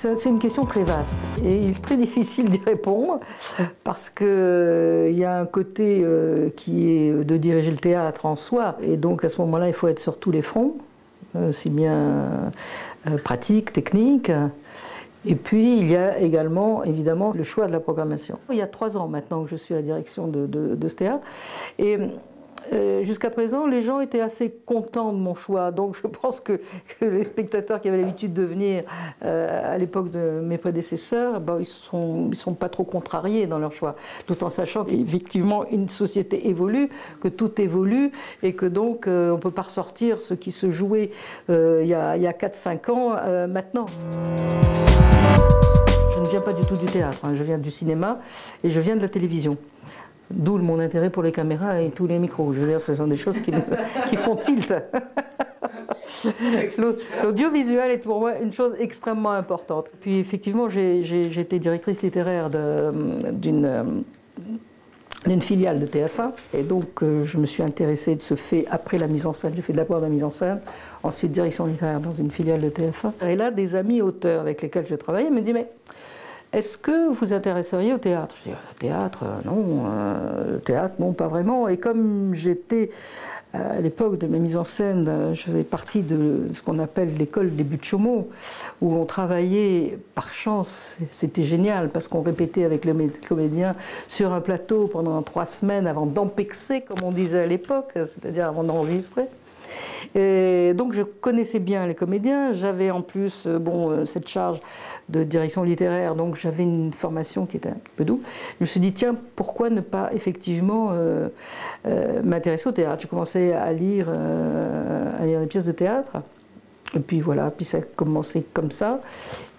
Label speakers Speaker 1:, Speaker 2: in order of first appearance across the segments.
Speaker 1: C'est une question très vaste et il est très difficile d'y répondre parce qu'il y a un côté qui est de diriger le théâtre en soi et donc à ce moment-là il faut être sur tous les fronts, aussi bien pratique, technique. Et puis il y a également évidemment le choix de la programmation. Il y a 3 ans maintenant que je suis à la direction de ce théâtre et jusqu'à présent, les gens étaient assez contents de mon choix. Donc je pense que les spectateurs qui avaient l'habitude de venir à l'époque de mes prédécesseurs, ben, ils sont pas trop contrariés dans leur choix. Tout en sachant qu'effectivement, une société évolue, que tout évolue et que donc on ne peut pas ressortir ce qui se jouait il y a 4-5 ans maintenant. Je ne viens pas du tout du théâtre, hein. Je viens du cinéma et je viens de la télévision. D'où mon intérêt pour les caméras et tous les micros. Je veux dire, ce sont des choses qui font tilt. L'audiovisuel est pour moi une chose extrêmement importante. Puis effectivement, j'ai été directrice littéraire d'une filiale de TF1. Et donc, je me suis intéressée de ce fait après la mise en scène. J'ai fait d'abord la mise en scène, ensuite direction littéraire dans une filiale de TF1. Et là, des amis auteurs avec lesquels je travaillais me disent « Mais est-ce que vous vous intéresseriez au théâtre ?» Je dis « Théâtre, non. Théâtre, non, pas vraiment. » Et comme j'étais, à l'époque de mes mises en scène, je faisais partie de ce qu'on appelle l'école des buts de Chaumont, où on travaillait par chance. C'était génial, parce qu'on répétait avec les comédiens sur un plateau pendant 3 semaines avant d'empexer, comme on disait à l'époque, c'est-à-dire avant d'enregistrer. Et donc je connaissais bien les comédiens, j'avais en plus cette charge de direction littéraire, donc j'avais une formation qui était un peu double. Je me suis dit, tiens, pourquoi ne pas effectivement m'intéresser au théâtre? J'ai commencé à lire des pièces de théâtre, et puis voilà, puis ça a commencé comme ça.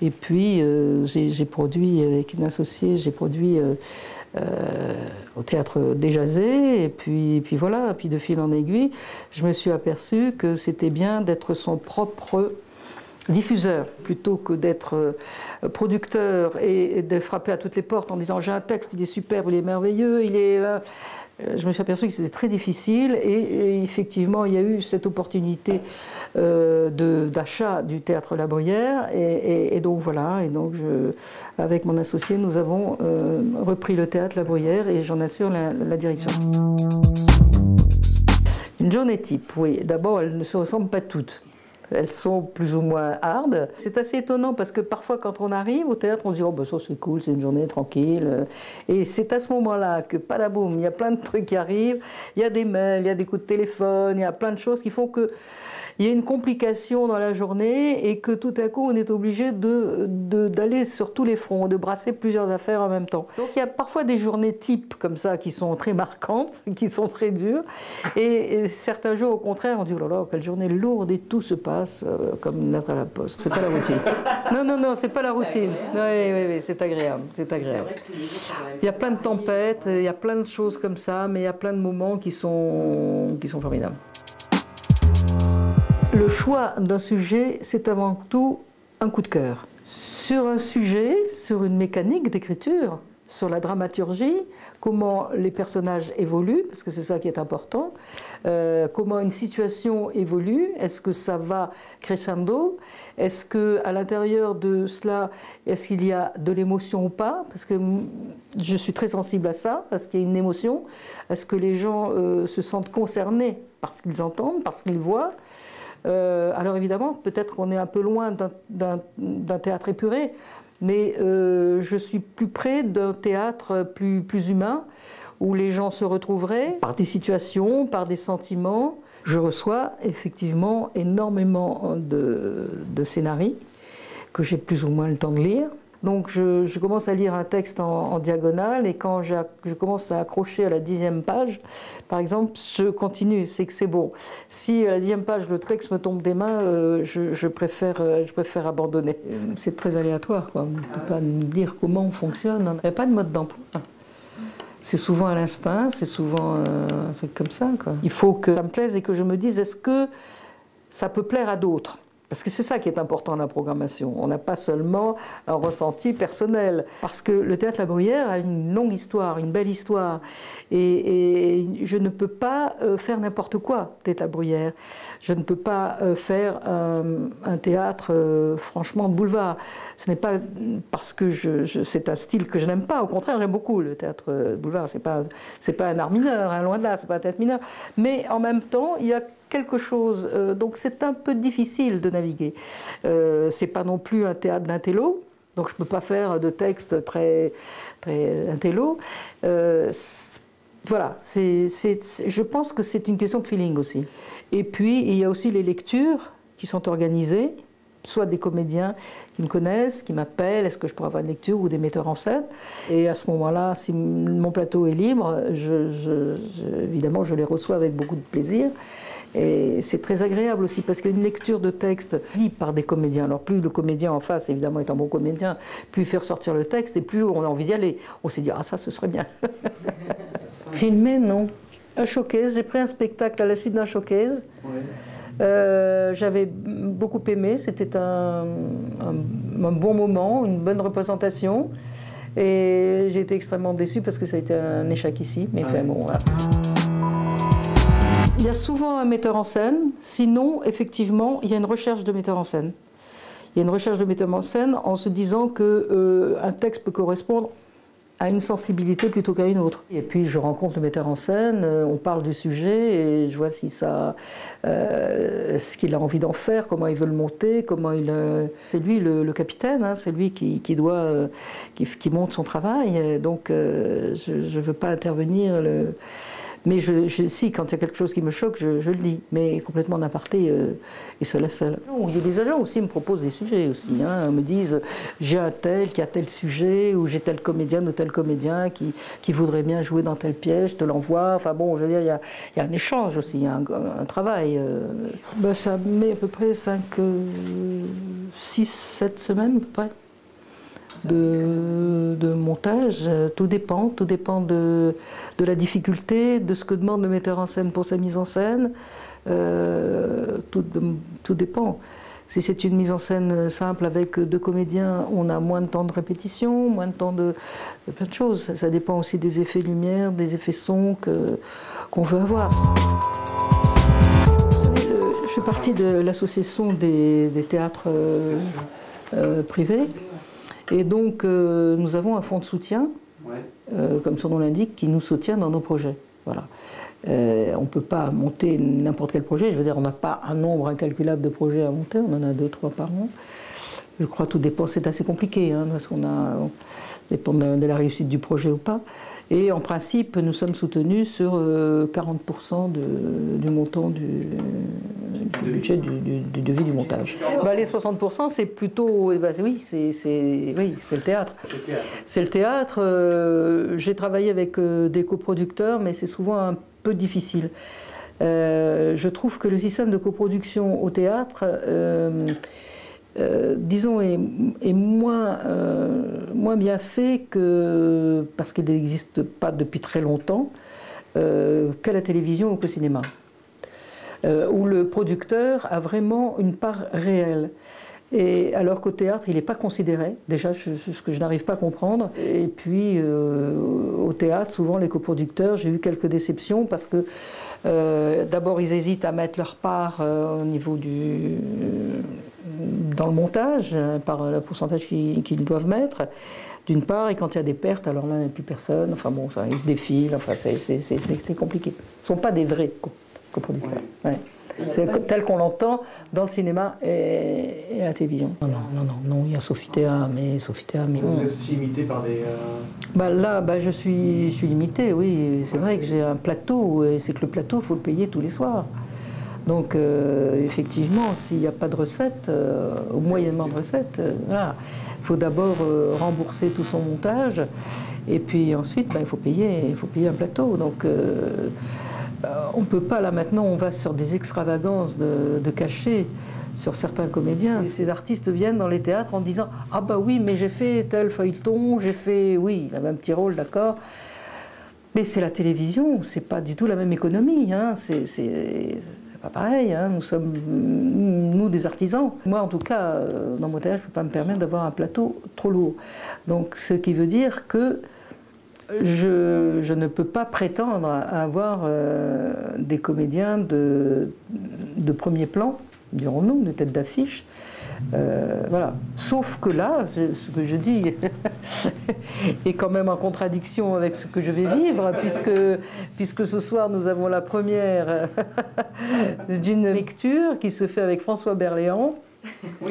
Speaker 1: Et puis j'ai produit avec une associée, j'ai produit au théâtre des Jazés, et puis voilà, puis de fil en aiguille, je me suis aperçue que c'était bien d'être son propre diffuseur, plutôt que d'être producteur et de frapper à toutes les portes en disant j'ai un texte, il est superbe, il est merveilleux, il est... Je me suis aperçue que c'était très difficile et effectivement il y a eu cette opportunité d'achat du théâtre La Bruyère et donc voilà, et donc avec mon associé nous avons repris le théâtre La Bruyère et j'en assure la direction. Une journée type, oui. D'abord, elles ne se ressemblent pas toutes. Elles sont plus ou moins hard. C'est assez étonnant parce que parfois quand on arrive au théâtre, on se dit « Oh ben ça c'est cool, c'est une journée tranquille ». Et c'est à ce moment-là que, padaboum, il y a plein de trucs qui arrivent, il y a des mails, il y a des coups de téléphone, il y a plein de choses qui font que il y a une complication dans la journée et que tout à coup on est obligé d'aller sur tous les fronts, de brasser plusieurs affaires en même temps. Donc il y a parfois des journées types comme ça qui sont très marquantes, qui sont très dures et certains jours au contraire on dit « Oh là là, quelle journée lourde et tout se passe comme une lettre à la poste ». C'est pas la routine. Non, c'est pas la routine. Oui, c'est agréable, c'est agréable. Il y a plein de tempêtes, il y a plein de choses comme ça, mais il y a plein de moments qui sont formidables. Le choix d'un sujet, c'est avant tout un coup de cœur. Sur un sujet, sur une mécanique d'écriture, sur la dramaturgie, comment les personnages évoluent, parce que c'est ça qui est important, comment une situation évolue, est-ce que ça va crescendo, est-ce qu'à l'intérieur de cela, est-ce qu'il y a de l'émotion ou pas, parce que je suis très sensible à ça, parce qu'il y a une émotion, est-ce que les gens se sentent concernés par ce qu'ils entendent, par ce qu'ils voient. Alors évidemment, peut-être qu'on est un peu loin d'un théâtre épuré, mais je suis plus près d'un théâtre plus humain, où les gens se retrouveraient par des situations, par des sentiments. Je reçois effectivement énormément de scénarios que j'ai plus ou moins le temps de lire. Donc je commence à lire un texte en diagonale et quand je commence à accrocher à la 10e page, par exemple, je continue, c'est que c'est bon. Si à la 10e page le texte me tombe des mains, je préfère abandonner. C'est très aléatoire, quoi. On ne peut pas me dire comment on fonctionne. Il n'y a pas de mode d'emploi. C'est souvent à l'instinct, c'est souvent un truc comme ça, quoi. Il faut que ça me plaise et que je me dise, est-ce que ça peut plaire à d'autres ? Parce que c'est ça qui est important dans la programmation. On n'a pas seulement un ressenti personnel. Parce que le Théâtre La Bruyère a une longue histoire, une belle histoire. Et je ne peux pas faire n'importe quoi, Théâtre La Bruyère. Je ne peux pas faire un théâtre, franchement, de boulevard. Ce n'est pas parce que c'est un style que je n'aime pas. Au contraire, j'aime beaucoup le théâtre de boulevard. C'est pas un art mineur, hein, loin de là, c'est pas un théâtre mineur. Mais en même temps, il y a quelque chose, donc c'est un peu difficile de naviguer. C'est pas non plus un théâtre d'intello, donc je peux pas faire de texte très intello. Voilà, je pense que c'est une question de feeling aussi. Et puis il y a aussi les lectures qui sont organisées, soit des comédiens qui me connaissent, qui m'appellent, est-ce que je pourrais avoir une lecture, ou des metteurs en scène. Et à ce moment-là, si mon plateau est libre, évidemment je les reçois avec beaucoup de plaisir. Et c'est très agréable aussi parce qu'une lecture de texte dit par des comédiens, alors plus le comédien en face évidemment est un bon comédien, plus il fait ressortir le texte et plus on a envie d'y aller. On s'est dit ah ça ce serait bien. Filmer non. Un showcase, j'ai pris un spectacle à la suite d'un showcase. Ouais. J'avais beaucoup aimé, c'était un bon moment, une bonne représentation. Et j'ai été extrêmement déçue parce que ça a été un échec ici. Mais enfin bon, voilà. Il y a souvent un metteur en scène, sinon, effectivement, il y a une recherche de metteur en scène. Il y a une recherche de metteur en scène en se disant qu'un texte peut correspondre à une sensibilité plutôt qu'à une autre. Et puis je rencontre le metteur en scène, on parle du sujet et je vois si ça, ce qu'il a envie d'en faire, comment il veut le monter, comment il... C'est lui le capitaine, hein, c'est lui qui monte son travail, donc je ne veux pas intervenir. Mais si, quand il y a quelque chose qui me choque, je le dis, mais complètement en aparté, et seul à seul. Il y a des agents aussi qui me proposent des sujets aussi, hein, me disent j'ai un tel qui a tel sujet, ou j'ai tel comédien ou tel comédien qui voudrait bien jouer dans tel pièce, je te l'envoie. Enfin bon, je veux dire, il y a un échange aussi, il y a un travail. Ça met à peu près 5, 6, 7 semaines à peu près. De montage, tout dépend de la difficulté, de ce que demande le metteur en scène pour sa mise en scène, tout dépend. Si c'est une mise en scène simple avec 2 comédiens, on a moins de temps de répétition, moins de temps de plein de choses. Ça dépend aussi des effets lumière, des effets son qu'on veut avoir. Je fais partie de l'association des théâtres privés. Et donc, nous avons un fonds de soutien, comme son nom l'indique, qui nous soutient dans nos projets. Voilà. On ne peut pas monter n'importe quel projet. Je veux dire, on n'a pas un nombre incalculable de projets à monter. On en a 2, 3 par an. Je crois que tout dépend. C'est assez compliqué, hein, parce qu'on dépend de la réussite du projet ou pas. Et en principe, nous sommes soutenus sur 40% du montant du budget du devis du montage. Les 60%, c'est plutôt... oui, c'est le théâtre. C'est le théâtre. J'ai travaillé avec des coproducteurs, mais c'est souvent un peu difficile. Je trouve que le système de coproduction au théâtre... disons, est moins bien fait que, parce qu'il n'existe pas depuis très longtemps, qu'à la télévision ou qu'au cinéma, où le producteur a vraiment une part réelle. Et alors qu'au théâtre, il n'est pas considéré, déjà ce que je n'arrive pas à comprendre. Et puis au théâtre, souvent les coproducteurs, j'ai eu quelques déceptions parce que d'abord ils hésitent à mettre leur part au niveau dans le montage, par le pourcentage qu'ils doivent mettre, d'une part, et quand il y a des pertes, alors là il n'y a plus personne, enfin bon, ils se défilent, enfin c'est compliqué. Ce ne sont pas des vrais coproducteurs. Ouais. C'est tel qu'on l'entend dans le cinéma et à la télévision. Non, il y a Sofitéa, mais...
Speaker 2: Vous êtes aussi limité par des...
Speaker 1: je suis limité, oui. C'est vrai que j'ai un plateau, et c'est que le plateau, il faut le payer tous les soirs. Donc, effectivement, s'il n'y a pas de recettes, ou moyennement de recettes, voilà. Il faut d'abord rembourser tout son montage, et puis ensuite, il faut payer un plateau. Donc, on ne peut pas, là maintenant, on va sur des extravagances de cachets sur certains comédiens. Et ces artistes viennent dans les théâtres en disant « Ah bah oui, mais j'ai fait tel feuilleton, j'ai fait... » Oui, il avait un petit rôle, d'accord. Mais c'est la télévision, c'est pas du tout la même économie. Hein. c'est pas pareil, hein. Nous sommes, nous, des artisans. Moi, en tout cas, dans mon théâtre, je ne peux pas me permettre d'avoir un plateau trop lourd. Donc, ce qui veut dire que je ne peux pas prétendre à avoir des comédiens de premier plan, dirons-nous, de tête d'affiche. Voilà. Sauf que là, ce que je dis est quand même en contradiction avec ce que je vais vivre, puisque ce soir nous avons la première d'une lecture qui se fait avec François Berléand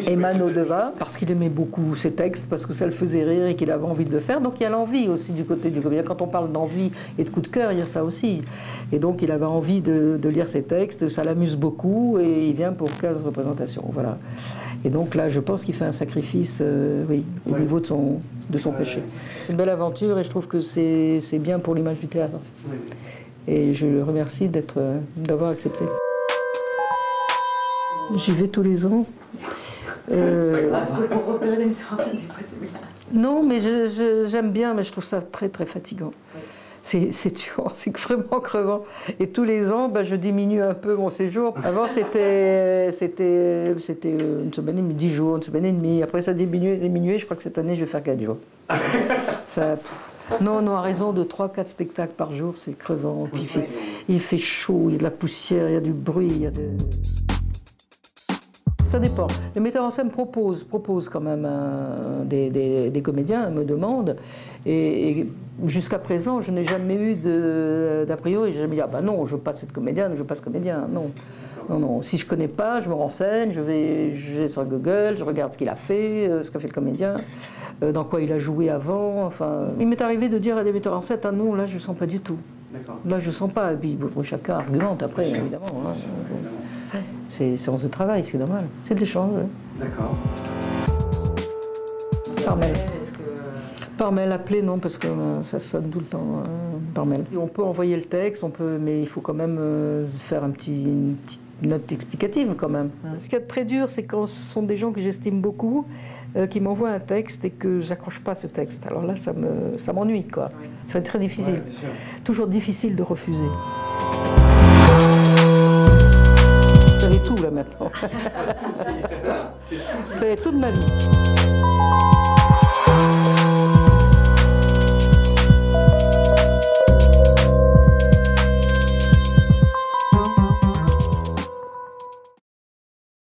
Speaker 1: et Mano Deva, parce qu'il aimait beaucoup ses textes, parce que ça le faisait rire et qu'il avait envie de le faire. Donc il y a l'envie aussi du côté du comédien. Quand on parle d'envie et de coup de cœur, il y a ça aussi. Et donc il avait envie de lire ses textes, ça l'amuse beaucoup et il vient pour 15 représentations. Voilà. Et donc là, je pense qu'il fait un sacrifice oui, au niveau de son péché. C'est une belle aventure et je trouve que c'est bien pour l'image du théâtre. Et je le remercie d'avoir accepté. J'y vais tous les ans.
Speaker 3: Pour repérer les metteurs en scène, des fois c'est bien.
Speaker 1: Non, mais j'aime bien, mais je trouve ça très très fatigant. C'est tuant, c'est vraiment crevant. Et tous les ans, je diminue un peu mon séjour. Avant, c'était une semaine et demie, 10 jours, une semaine et demie. Après, ça diminué. Je crois que cette année, je vais faire 4 jours. Non, à raison de 3-4 spectacles par jour, c'est crevant. Puis il fait chaud, il y a de la poussière, il y a du bruit, il y a de... Ça dépend. Les metteurs en scène proposent quand même des comédiens, me demandent. Et jusqu'à présent, je n'ai jamais eu d'a priori. J'ai jamais dit, ah ben non, je veux pas cette comédienne, je veux pas ce comédien. Non. Non. Si je connais pas, je me renseigne, je vais sur Google, je regarde ce qu'il a fait, ce qu'a fait le comédien, dans quoi il a joué avant. Enfin, il m'est arrivé de dire à des metteurs en scène, ah non, là je ne sens pas du tout. Là je ne sens pas. Et puis chacun argumente après, évidemment. Hein. C'est séance de travail, c'est normal. C'est de l'échange.
Speaker 2: D'accord.
Speaker 1: Par mail. Par mail, appelé, non, parce que ça sonne tout le temps par mail. On peut envoyer le texte, mais il faut quand même faire une petite note explicative quand même. Ce qui est très dur, c'est quand ce sont des gens que j'estime beaucoup, qui m'envoient un texte et que j'accroche pas ce texte. Alors là, ça m'ennuie, quoi. C'est très difficile. Ouais, toujours difficile de refuser. Vous savez tout là maintenant. Vous savez toute ma vie.